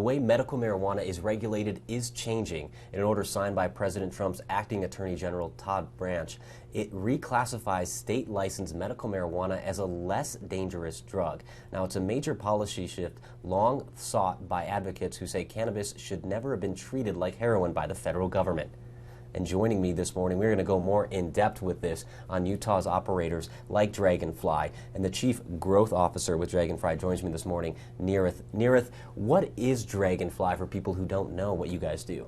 The way medical marijuana is regulated is changing. In an order signed by President Trump's acting Attorney General Todd Branch, it reclassifies state-licensed medical marijuana as a less dangerous drug. Now, it's a major policy shift long sought by advocates who say cannabis should never have been treated like heroin by the federal government. And joining me this morning, we're going to go more in depth with this on Utah's operators like Dragonfly. And the Chief Growth Officer with Dragonfly joins me this morning, Narith. Narith, what is Dragonfly for people who don't know what you guys do?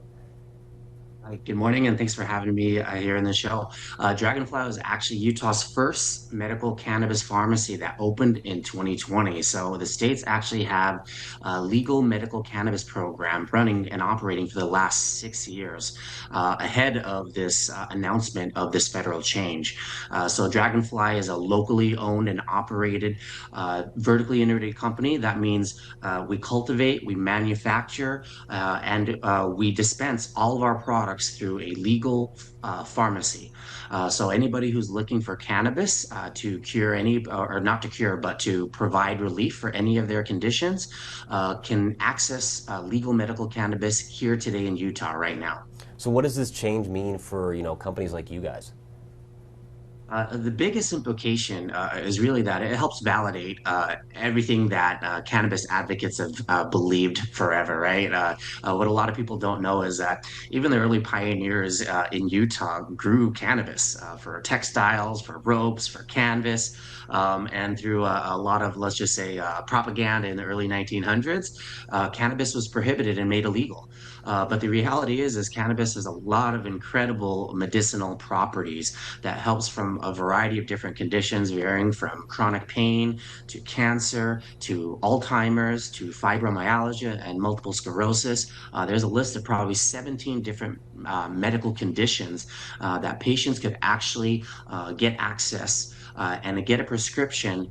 Good morning, and thanks for having me here in the show. Dragonfly was actually Utah's first medical cannabis pharmacy that opened in 2020. So the states actually have a legal medical cannabis program running and operating for the last 6 years, ahead of this announcement of this federal change. So Dragonfly is a locally owned and operated, vertically integrated company. That means we cultivate, we manufacture, and we dispense all of our products through a legal pharmacy. So anybody who's looking for cannabis to cure any, or not to cure, but to provide relief for any of their conditions, can access legal medical cannabis here today in Utah right now. So what does this change mean for, companies like you guys? The biggest implication is really that it helps validate everything that cannabis advocates have believed forever, right? What a lot of people don't know is that even the early pioneers in Utah grew cannabis for textiles, for ropes, for canvas, and through a lot of, let's just say, propaganda in the early 1900s, cannabis was prohibited and made illegal. But the reality is cannabis has a lot of incredible medicinal properties that helps from a variety of different conditions, varying from chronic pain to cancer to Alzheimer's to fibromyalgia and multiple sclerosis. There's a list of probably 17 different medical conditions that patients could actually get access and get a prescription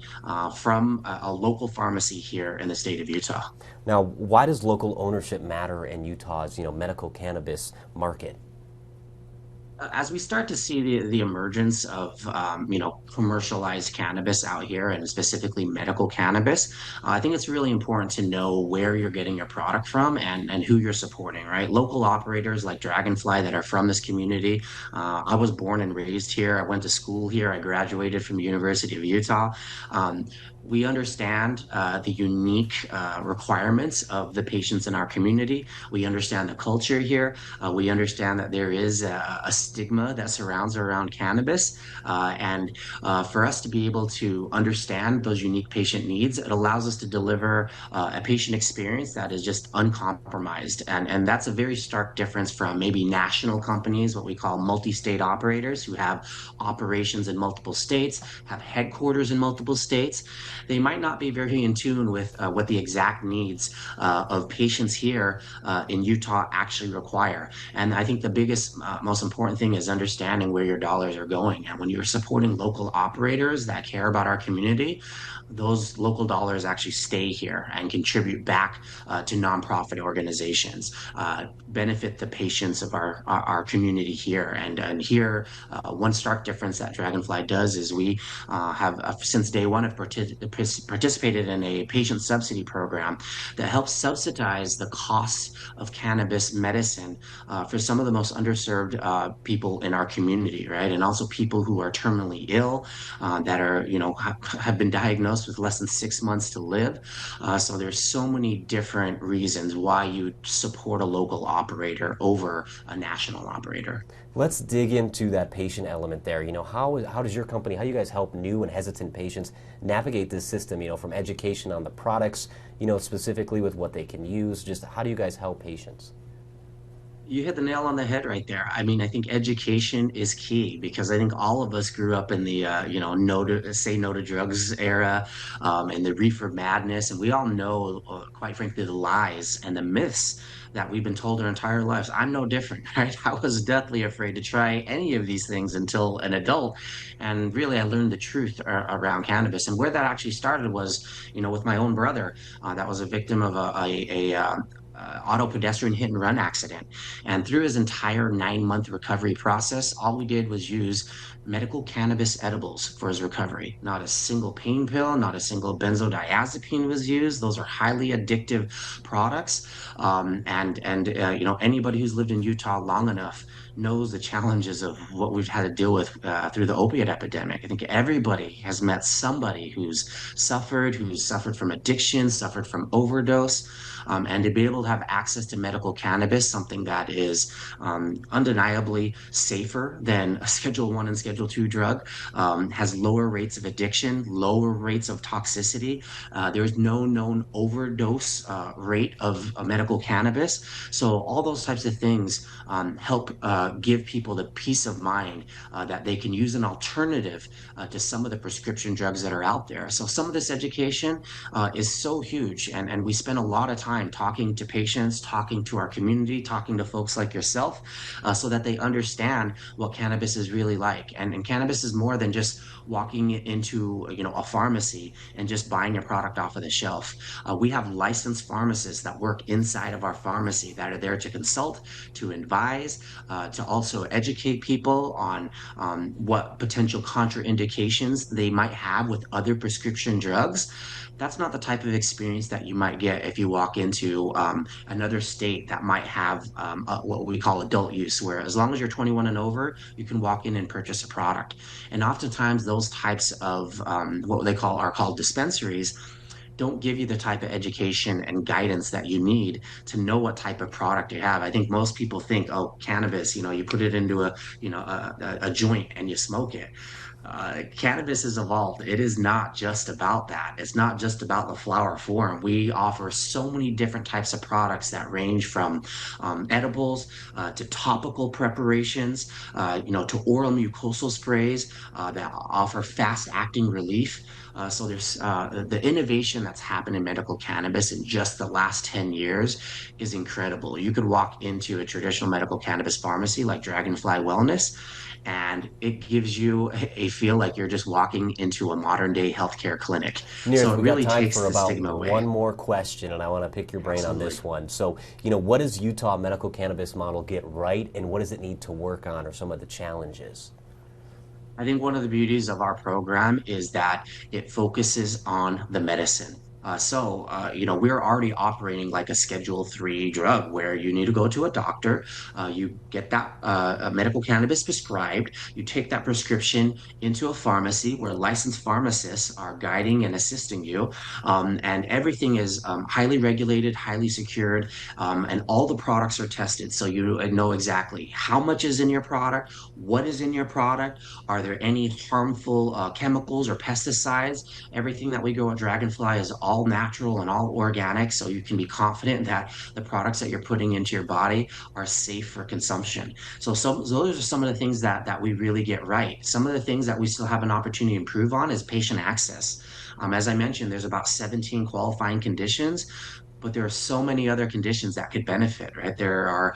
from a local pharmacy here in the state of Utah. Now, why does local ownership matter in Utah's, medical cannabis market? As we start to see the emergence of commercialized cannabis out here, and specifically medical cannabis, I think it's really important to know where you're getting your product from and who you're supporting, right? Local operators like Dragonfly that are from this community. I was born and raised here. I went to school here. I graduated from the University of Utah. We understand the unique requirements of the patients in our community. We understand the culture here. We understand that there is a stigma that surrounds around cannabis. And for us to be able to understand those unique patient needs, it allows us to deliver a patient experience that is just uncompromised. And that's a very stark difference from maybe national companies, what we call multi-state operators, who have operations in multiple states, have headquarters in multiple states. They might not be very in tune with what the exact needs of patients here in Utah actually require. And I think the biggest, most important thing is understanding where your dollars are going. And when you're supporting local operators that care about our community, those local dollars actually stay here and contribute back to nonprofit organizations, benefit the patients of our community here. And here, one stark difference that Dragonfly does is we have, since day one, have participated in a patient subsidy program that helps subsidize the costs of cannabis medicine for some of the most underserved people in our community, right? And also people who are terminally ill, that are, have been diagnosed with less than 6 months to live. So there's so many different reasons why you support a local operator over a national operator. Let's dig into that patient element there. How does your company, how do you guys help new and hesitant patients navigate this system, from education on the products, specifically with what they can use? Just how do you guys help patients? You hit the nail on the head right there. I mean, I think education is key because I think all of us grew up in the, no to drugs era, and the reefer madness. And we all know, quite frankly, the lies and the myths that we've been told our entire lives. I'm no different, right? I was deathly afraid to try any of these things until an adult. And really, I learned the truth around cannabis. And where that actually started was, with my own brother that was a victim of auto pedestrian hit and run accident. And through his entire 9-month recovery process, all we did was use medical cannabis edibles for his recovery. Not a single pain pill, not a single benzodiazepine was used. Those are highly addictive products. Anybody who's lived in Utah long enough knows the challenges of what we've had to deal with through the opiate epidemic. I think everybody has met somebody who's suffered from addiction, suffered from overdose, and to be able to have access to medical cannabis, something that is undeniably safer than a Schedule 1 and Schedule 2 drug, has lower rates of addiction, lower rates of toxicity. There's no known overdose rate of medical cannabis. So all those types of things help give people the peace of mind that they can use an alternative to some of the prescription drugs that are out there. So some of this education is so huge, and we spend a lot of time talking to patients, talking to our community, talking to folks like yourself, so that they understand what cannabis is really like. And cannabis is more than just walking into a pharmacy and just buying a product off of the shelf. We have licensed pharmacists that work inside of our pharmacy that are there to consult, to advise, to also educate people on what potential contraindications they might have with other prescription drugs. That's not the type of experience that you might get if you walk into another state that might have what we call adult use, where as long as you're 21 and over, you can walk in and purchase a product. And oftentimes those types of what they are called dispensaries don't give you the type of education and guidance that you need to know what type of product you have. I think most people think, oh, cannabis, you put it into a joint and you smoke it. Cannabis has evolved. It is not just about that. It's not just about the flower form. We offer so many different types of products that range from edibles to topical preparations, to oral mucosal sprays that offer fast-acting relief. So there's the innovation that's happened in medical cannabis in just the last 10 years is incredible. You could walk into a traditional medical cannabis pharmacy like Dragonfly Wellness, and it gives you a feel like you're just walking into a modern day healthcare clinic. Narith, So it we really got time takes for the about stigma away. one more question, and I want to pick your brain Absolutely. on this one. So, what does Utah medical cannabis model get right, and what does it need to work on, or some of the challenges? I think one of the beauties of our program is that it focuses on the medicine. We're already operating like a Schedule 3 drug where you need to go to a doctor, you get that medical cannabis prescribed, you take that prescription into a pharmacy where licensed pharmacists are guiding and assisting you, and everything is highly regulated, highly secured, and all the products are tested so you know exactly how much is in your product, what is in your product, are there any harmful chemicals or pesticides. Everything that we grow at Dragonfly is all natural and all organic, so you can be confident that the products that you're putting into your body are safe for consumption. So those are some of the things that we really get right. Some of the things that we still have an opportunity to improve on is patient access. As I mentioned, there's about 17 qualifying conditions, but there are so many other conditions that could benefit, right? There are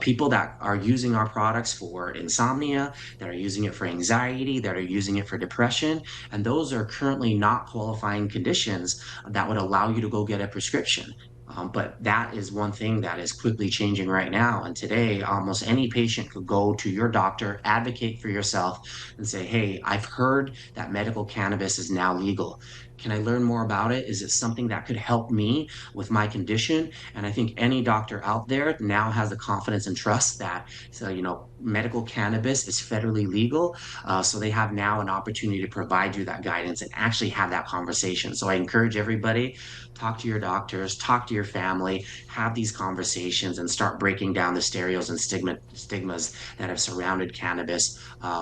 people that are using our products for insomnia, that are using it for anxiety, that are using it for depression, and those are currently not qualifying conditions that would allow you to go get a prescription. But that is one thing that is quickly changing right now. And today, almost any patient could go to your doctor, advocate for yourself, and say, hey, I've heard that medical cannabis is now legal. Can I learn more about it? Is it something that could help me with my condition? And I think any doctor out there now has the confidence and trust that, medical cannabis is federally legal. So they have now an opportunity to provide you that guidance and actually have that conversation. So I encourage everybody, talk to your doctors, talk to your family, have these conversations and start breaking down the stereos and stigmas that have surrounded cannabis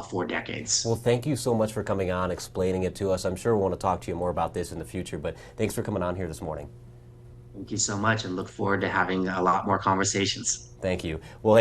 for decades. Well, thank you so much for coming on, explaining it to us. I'm sure we'll want to talk to you more about this in the future, but thanks for coming on here this morning. Thank you so much, and look forward to having a lot more conversations. Thank you. Well,